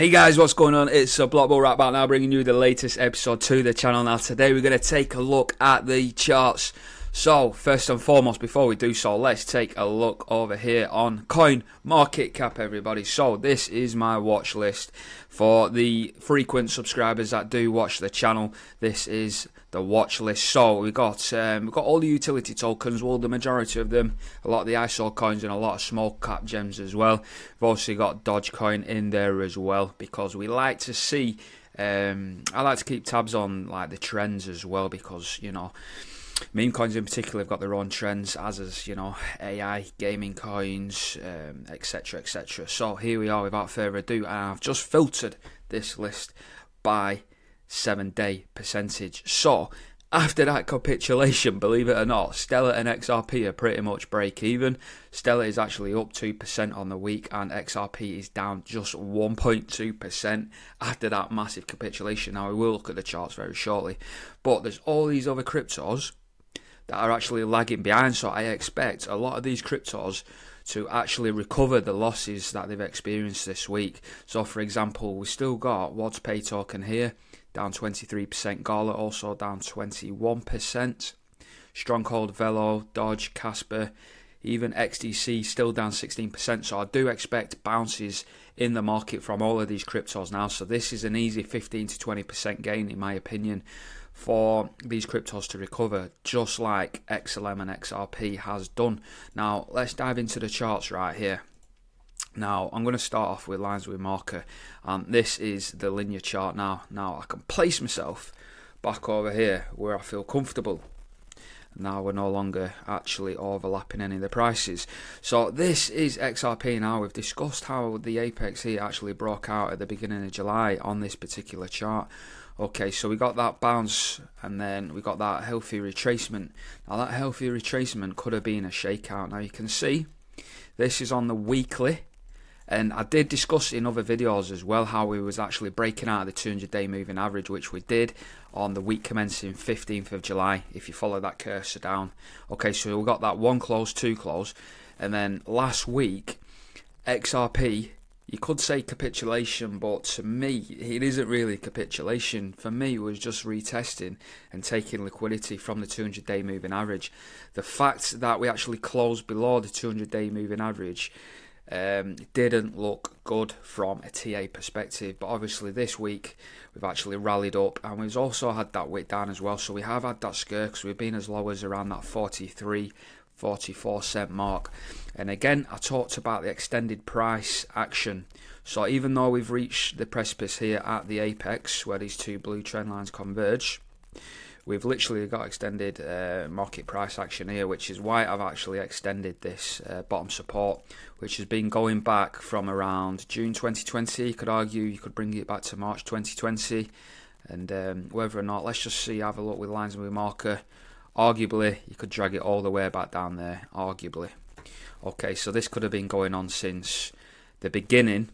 Hey guys, what's going on? It's Blockbull right back now, bringing you the latest episode to the channel. Now today we're going to take a look at the charts. So first and foremost, before we do so, let's take a look over here on coin market cap, everybody. So this is my watch list for the frequent subscribers that do watch the channel. This is the watch list. So we've got all the utility tokens, well, the majority of them, a lot of the ISO coins and a lot of small cap gems as well. We've also got Dogecoin in there as well, because we like to see I like to keep tabs on like the trends as well, because meme coins in particular have got their own trends, as is, AI, gaming coins, etc, etc. So here we are, without further ado, and I've just filtered this list by 7-day percentage. So after that capitulation, believe it or not, Stellar and XRP are pretty much break even. Stellar is actually up 2% on the week, and XRP is down just 1.2% after that massive capitulation. Now we will look at the charts very shortly, but there's all these other cryptos that are actually lagging behind, so I expect a lot of these cryptos to actually recover the losses that they've experienced this week. So for example, we still got WhatsPay token here down 23%, Gala also down 21%, Stronghold, Velo, Dodge, Casper, even XDC still down 16%. So I do expect bounces in the market from all of these cryptos now. So this is an easy 15 to 20% gain in my opinion for these cryptos to recover, just like XLM and XRP has done. Now let's dive into the charts right here. Now I'm going to start off with lines with marker, and this is the linear chart. Now I can place myself back over here where I feel comfortable. Now we're no longer actually overlapping any of the prices. So this is XRP. Now we've discussed how the apex here actually broke out at the beginning of July on this particular chart. Okay, so we got that bounce, and then we got that healthy retracement. Now that healthy retracement could have been a shakeout. Now you can see this is on the weekly, and I did discuss in other videos as well how we was actually breaking out of the 200-day moving average, which we did on the week commencing 15th of July, if you follow that cursor down. Okay, so we got that one close, two close, and then last week, XRP, you could say capitulation, but to me, it isn't really capitulation. For me, it was just retesting and taking liquidity from the 200-day moving average. The fact that we actually closed below the 200-day moving average didn't look good from a TA perspective, but obviously this week we've actually rallied up, and we've also had that wick down as well. So we have had that scare, because we've been as low as around that 44 cent mark. And again, I talked about the extended price action. So even though we've reached the precipice here at the apex where these two blue trend lines converge, we've literally got extended market price action here, which is why I've actually extended this bottom support, which has been going back from around June 2020. You could argue you could bring it back to March 2020, and whether or not, let's just see, have a look with lines with marker. Arguably, you could drag it all the way back down there, arguably. Okay, so this could have been going on since the beginning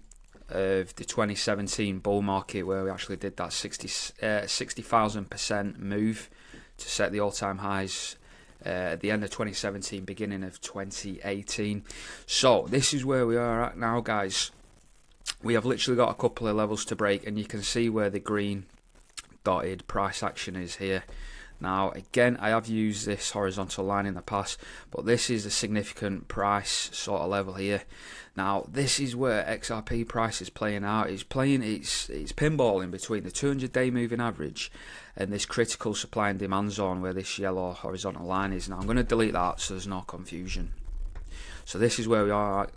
of the 2017 bull market, where we actually did that 60,000% move to set the all-time highs at the end of 2017, beginning of 2018. So this is where we are at now, guys. We have literally got a couple of levels to break, and you can see where the green dotted price action is here. Now again, I have used this horizontal line in the past, but this is a significant price sort of level here. Now this is where XRP price is playing out. It's pinballing between the 200-day moving average and this critical supply and demand zone where this yellow horizontal line is. Now I'm going to delete that so there's no confusion. So this is where we are.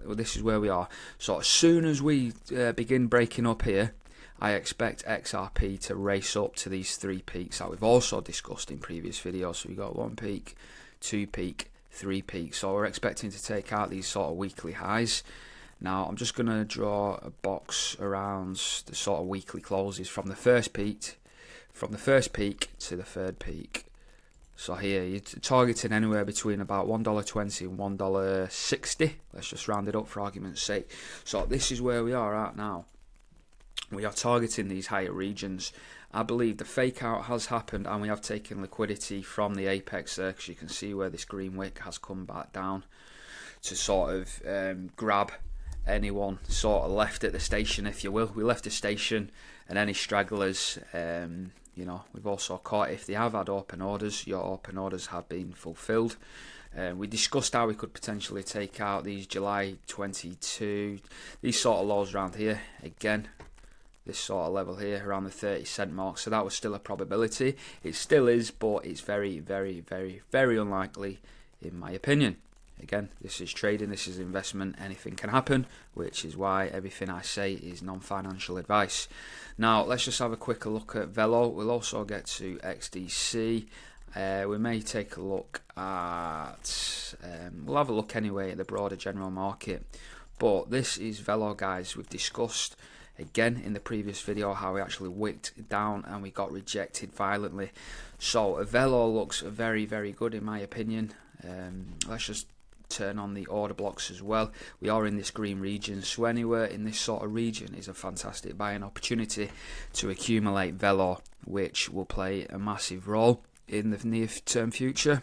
So as soon as we begin breaking up here, I expect XRP to race up to these three peaks that we've also discussed in previous videos. So we got one peak, two peak, three peaks. So we're expecting to take out these sort of weekly highs. Now I'm just going to draw a box around the sort of weekly closes from the first peak to the third peak. So here you're targeting anywhere between about $1.20 and $1.60. Let's just round it up for argument's sake. So this is where we are at now. We are targeting these higher regions. I believe the fake out has happened, and we have taken liquidity from the apex there, because you can see where this green wick has come back down to sort of grab anyone sort of left at the station, if you will. We left the station, and any stragglers, you know, we've also caught if they have had open orders. Your open orders have been fulfilled. We discussed how we could potentially take out these July 22, these sort of lows around here. Again, this sort of level here around the 30 cent mark. So that was still a probability. It still is, but it's very, very, very, very unlikely in my opinion. Again, this is trading, this is investment, anything can happen, which is why everything I say is non-financial advice. Now, let's just have a quick look at Velo. We'll also get to XDC. We may take a look at, we'll have a look anyway at the broader general market. But this is Velo, guys. We've discussed, again, in the previous video, how we actually wicked down and we got rejected violently. So, Velo looks very, very good in my opinion. Let's just turn on the order blocks as well. We are in this green region, so anywhere in this sort of region is a fantastic buying opportunity to accumulate Velo, which will play a massive role in the near term future.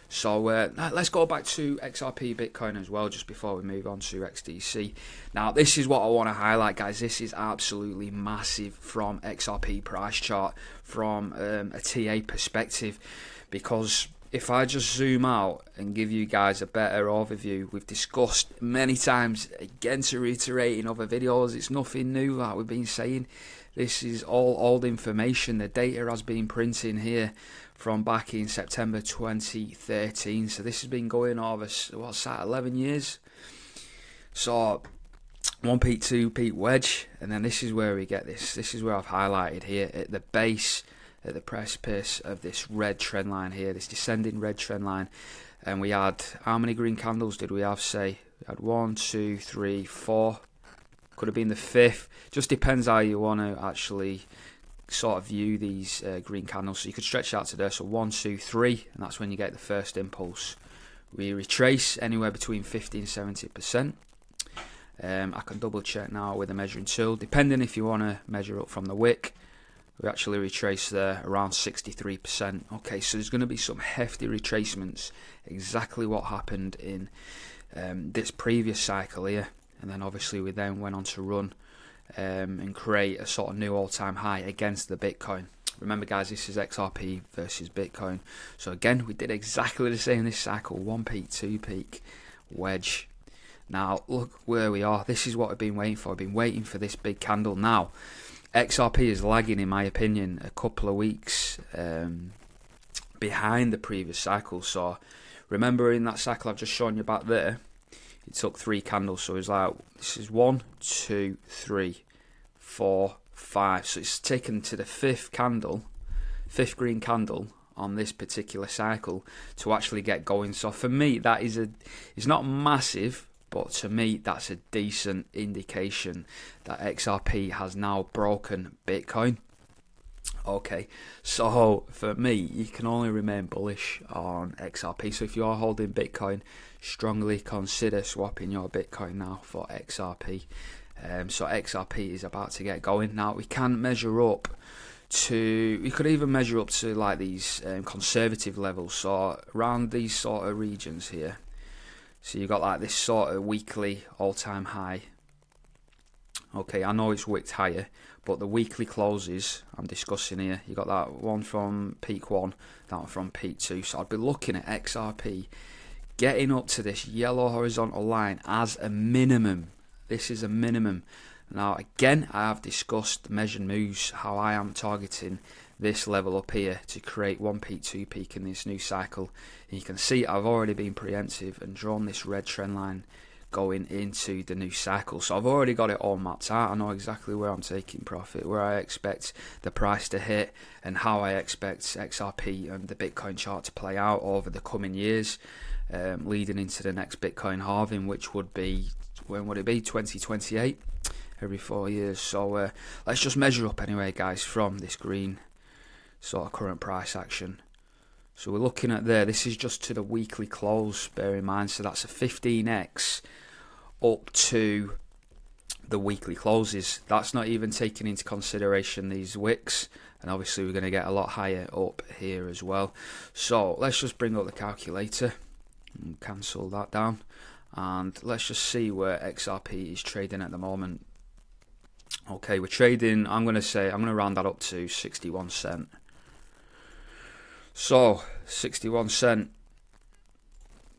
So let's go back to XRP Bitcoin as well, just before we move on to XDC. Now, this is what I want to highlight, guys. This is absolutely massive from XRP price chart, from a TA perspective, because if I just zoom out and give you guys a better overview, we've discussed many times, again to reiterate in other videos, it's nothing new like we've been saying. This is all old information. The data has been printing here from back in September 2013. So this has been going over, what's that, 11 years? So 1 peak, 2 peak wedge, and then this is where we get this. This is where I've highlighted here at the base, at the precipice of this red trend line here, this descending red trend line. And we had, how many green candles did we have, say? We had 1, 2, 3, 4. Could have been the 5th. Just depends how you want to actually sort of view these green candles. So you could stretch out to there. So 1, 2, 3, and that's when you get the first impulse. We retrace anywhere between 50 and 70%. I can double check now with a measuring tool, depending if you want to measure up from the wick. We actually retrace there around 63%. Okay, so there's going to be some hefty retracements, exactly what happened in this previous cycle here. And then obviously we then went on to run and create a sort of new all-time high against the Bitcoin. Remember, guys, this is XRP versus Bitcoin. So again, we did exactly the same this cycle, 1 peak, 2 peak, wedge. Now, look where we are. This is what I've been waiting for. I've been waiting for this big candle now. XRP is lagging, in my opinion, a couple of weeks behind the previous cycle. So remember in that cycle I've just shown you back there, it took 3 candles. So it's like, this is 1, 2, 3, 4, 5. So it's taken to the 5th candle, 5th green candle on this particular cycle to actually get going. So for me, that is it's not massive, but to me, that's a decent indication that XRP has now broken Bitcoin. Okay, so for me, you can only remain bullish on XRP. So if you are holding Bitcoin, strongly consider swapping your Bitcoin now for XRP. So XRP is about to get going. Now, we can measure up to, we could even measure up to like these conservative levels. So around these sort of regions here. So you got like this sort of weekly all-time high. Okay, I know it's wicked higher, but the weekly closes I'm discussing here, you got that one from peak 1, that one from peak 2. So I'd be looking at XRP getting up to this yellow horizontal line as a minimum. This is a minimum. Now again, I have discussed measured moves, how I am targeting this level up here to create 1 peak, 2 peak in this new cycle. And you can see I've already been preemptive and drawn this red trend line going into the new cycle. So I've already got it all mapped out. I know exactly where I'm taking profit, where I expect the price to hit, and how I expect XRP and the Bitcoin chart to play out over the coming years, leading into the next Bitcoin halving, which would be, when would it be? 2028, every 4 years. So let's just measure up anyway, guys, from this green sort of current price action. So we're looking at there, this is just to the weekly close, bear in mind. So that's a 15x up to the weekly closes. That's not even taking into consideration these wicks, and obviously we're going to get a lot higher up here as well. So let's just bring up the calculator and cancel that down, and let's just see where XRP is trading at the moment. Okay, we're trading, I'm going to round that up to 61 cent. So 61 cent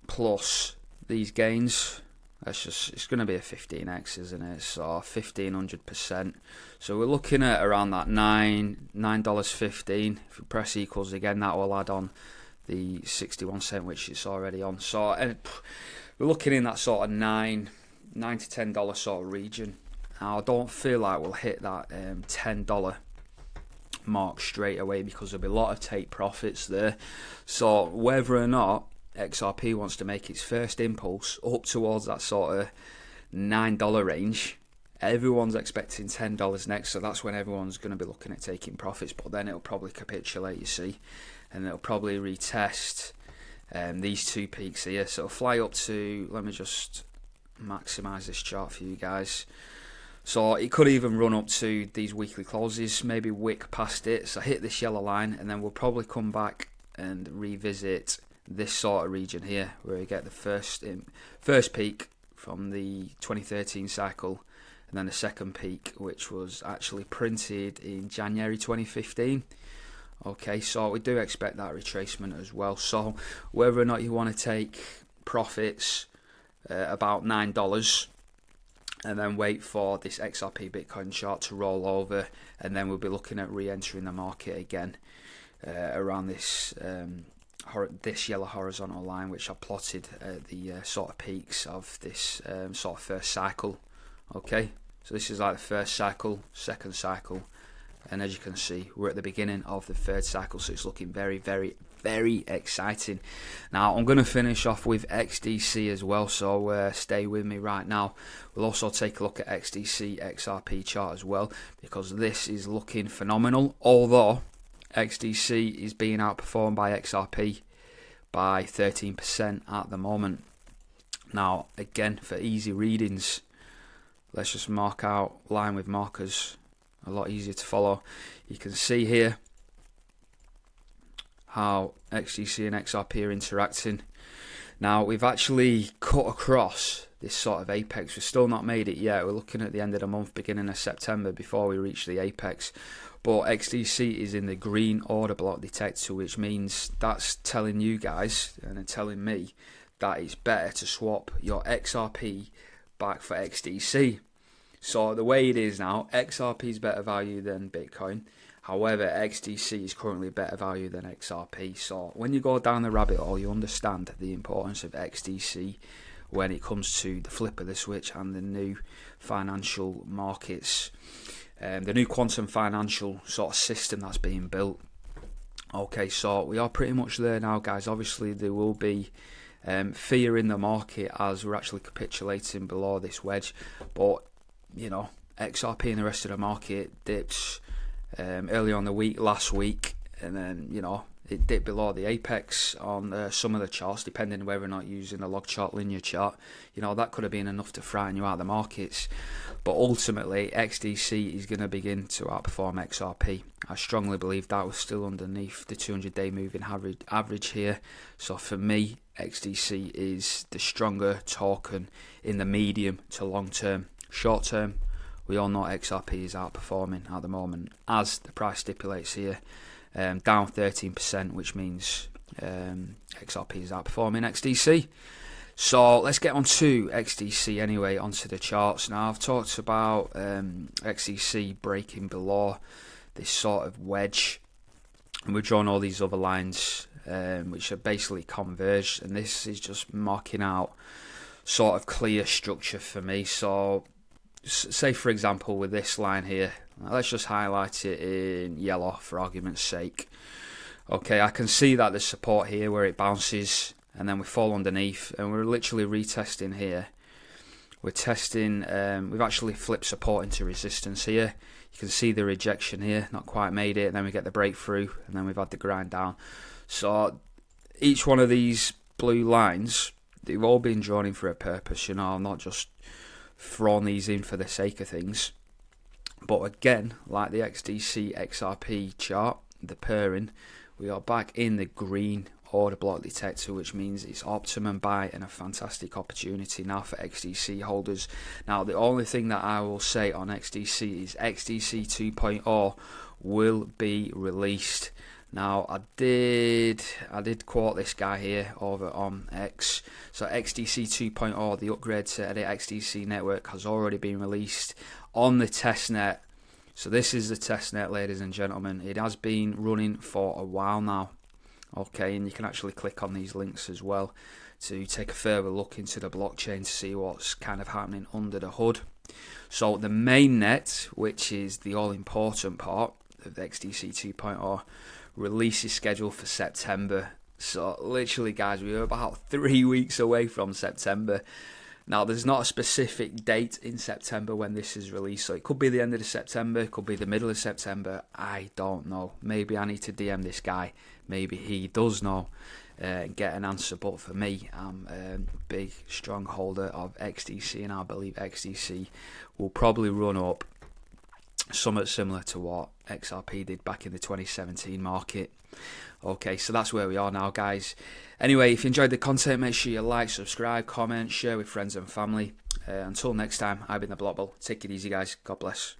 plus these gains, it's going to be a 15x, isn't it? So 1500%. So we're looking at around that $9.15. If we press equals again, that will add on the 61 cent, which it's already on. So we're looking in that sort of $9 to $10 sort of region. Now I don't feel like we'll hit that $10 mark straight away, because there'll be a lot of take profits there. So whether or not XRP wants to make its first impulse up towards that sort of $9 range, everyone's expecting $10 next, so that's when everyone's going to be looking at taking profits. But then it'll probably capitulate, you see, and it'll probably retest these two peaks here. So it'll fly up to, let me just maximize this chart for you guys. So it could even run up to these weekly closes, maybe wick past it, so hit this yellow line, and then we'll probably come back and revisit this sort of region here, where we get the first peak from the 2013 cycle, and then the second peak, which was actually printed in January 2015. Okay, so we do expect that retracement as well. So whether or not you want to take profits about $9, and then wait for this XRP Bitcoin chart to roll over, and then we'll be looking at re-entering the market again around this yellow horizontal line, which I plotted at the sort of peaks of this sort of first cycle. Okay, so this is like the first cycle, second cycle, and as you can see, we're at the beginning of the third cycle, so it's looking very, very, very exciting. Now I'm going to finish off with XDC as well, so stay with me right now. We'll also take a look at XDC XRP chart as well, because this is looking phenomenal, although XDC is being outperformed by XRP by 13% at the moment. Now again, for easy readings, let's just mark out line with markers, a lot easier to follow. You can see here how XDC and XRP are interacting. Now we've actually cut across this sort of apex. We've still not made it yet. We're looking at the end of the month, beginning of September, before we reach the apex. But XDC is in the green order block detector, which means that's telling you guys and telling me that it's better to swap your XRP back for XDC. So the way it is now, XRP is better value than Bitcoin. However, XDC is currently better value than XRP. So when you go down the rabbit hole, you understand the importance of XDC when it comes to the flip of the switch and the new financial markets, the new quantum financial sort of system that's being built. Okay, so we are pretty much there now, guys. Obviously, there will be fear in the market as we're actually capitulating below this wedge, but you know, XRP and the rest of the market dips early on the week, last week, and then you know it dipped below the apex on some of the charts, depending on whether or not using a log chart, linear chart. You know, that could have been enough to frighten you out of the markets, but ultimately XDC is going to begin to outperform XRP. I strongly believe that was still underneath the 200-day moving average here. So for me, XDC is the stronger token in the medium to long term. Short term, we all know XRP is outperforming at the moment, as the price stipulates here, down 13%, which means XRP is outperforming XDC. So let's get on to XDC anyway, onto the charts. Now I've talked about XDC breaking below this sort of wedge, and we've drawn all these other lines which are basically converged, and this is just marking out sort of clear structure for me. So say for example with this line here, let's just highlight it in yellow for argument's sake. Okay, I can see that there's support here where it bounces and then we fall underneath, and we're literally retesting here. We're testing, we've actually flipped support into resistance here. You can see the rejection here, not quite made it, and then we get the breakthrough, and then we've had the grind down. So each one of these blue lines, they've all been drawn in for a purpose, you know. I'm not just throwing these in for the sake of things. But again, like the XDC XRP chart, the pairing, we are back in the green or the block detector, which means it's optimum buy and a fantastic opportunity now for XDC holders. Now, the only thing that I will say on XDC is XDC 2.0 will be released. Now, I did quote this guy here over on X. So XDC 2.0, the upgrade to the XDC network, has already been released on the testnet. So this is the testnet, ladies and gentlemen. It has been running for a while now. Okay, and you can actually click on these links as well to take a further look into the blockchain to see what's kind of happening under the hood. So the mainnet, which is the all-important part of the XDC 2.0, release is scheduled for September. So literally, guys, we're about 3 weeks away from September. Now, there's not a specific date in September when this is released, so it could be the end of September, it could be the middle of September, I don't know. Maybe I need to DM this guy, maybe he does know, and get an answer. But for me, I'm a big, strong holder of XDC, and I believe XDC will probably run up somewhat similar to what XRP did back in the 2017 market. Okay, so that's where we are now, guys. Anyway, if you enjoyed the content, make sure you like, subscribe, comment, share with friends and family. Until next time, I've been the Block Bull. Take it easy, guys. God bless.